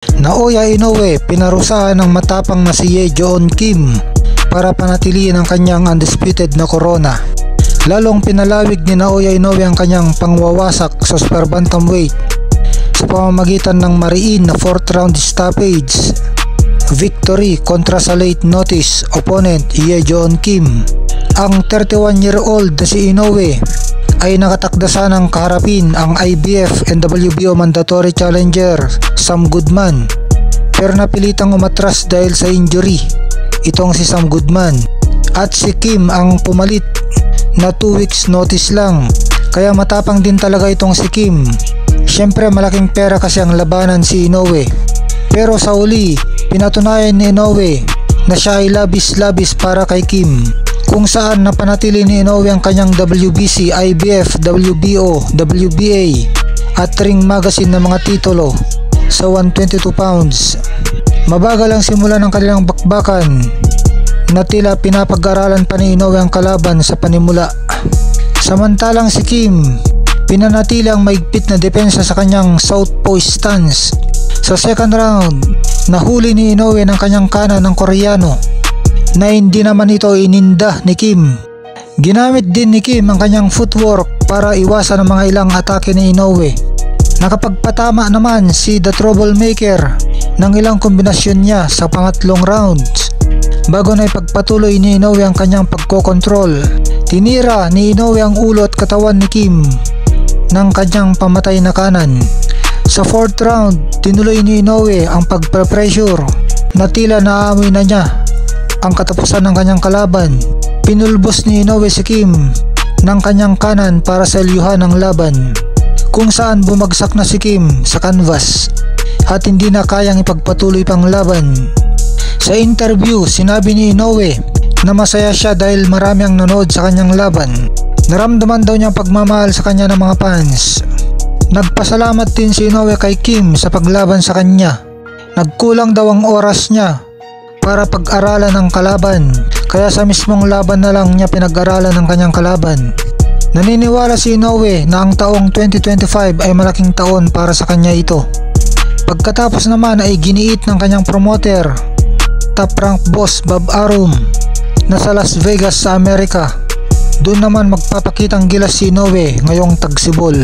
Naoya Inoue pinarusahan ng matapang na si Ye Jeon Kim para panatilihin ang kanyang undisputed na corona. Lalong pinalawig ni Naoya Inoue ang kanyang pangwawasak sa super bantamweight sa pamamagitan ng mariin na 4th round stoppage victory kontra sa late notice opponent Ye Jeon Kim. Ang 31-year-old na si Inoue ay nakatakda sanang kaharapin ang IBF and WBO mandatory challenger Sam Goodman, pero napilitang umatras dahil sa injury itong si Sam Goodman, at si Kim ang pumalit na 2 weeks notice lang, kaya matapang din talaga itong si Kim. Syempre malaking pera kasi ang labanan si Inoue, pero sa uli pinatunayan ni Inoue na siya ay labis-labis para kay Kim, kung saan napanatili ni Inoue ang kanyang WBC, IBF, WBO, WBA at ring magazine na mga titulo sa 122 pounds. Mabagal ang simula ng kanilang bakbakan na tila pinapag-aralan pa ni Inoue ang kalaban sa panimula. Samantalang si Kim pinanatili ang maigpit na depensa sa kanyang southpaw stance. Sa second round, nahuli ni Inoue ng kanyang kanan ng Koreano na hindi naman ito ininda ni Kim. Ginamit din ni Kim ang kanyang footwork para iwasan ang mga ilang atake ni Inoue. Nakapagpatama naman si The Troublemaker ng ilang kombinasyon niya sa pangatlong round bago na ipagpatuloy ni Inoue ang kanyang pagkokontrol. Tinira ni Inoue ang ulo at katawan ni Kim ng kanyang pamatay na kanan. Sa 4th round, tinuloy ni Inoue ang pagpe-pressure na tila naamoy na niya ang katapusan ng kanyang kalaban. Pinulbos ni Inoue si Kim ng kanyang kanan para selyuhan ang laban, kung saan bumagsak na si Kim sa canvas at hindi na kayang ipagpatuloy pang laban. Sa interview, sinabi ni Inoue na masaya siya dahil marami ang nanood sa kanyang laban. Naramdaman daw niya ang pagmamahal sa kanya ng mga fans. Nagpasalamat din si Inoue kay Kim sa paglaban sa kanya. Nagkulang daw ang oras niya para pag-aralan ng kalaban, kaya sa mismong laban na lang niya pinag-aralan ng kanyang kalaban. Naniniwala si Inoue na ang taong 2025 ay malaking taon para sa kanya ito. Pagkatapos naman ay giniit ng kanyang promoter, top rank boss Bob Arum, na sa Las Vegas sa Amerika. Doon naman magpapakitang gilas si Inoue ngayong tagsibol.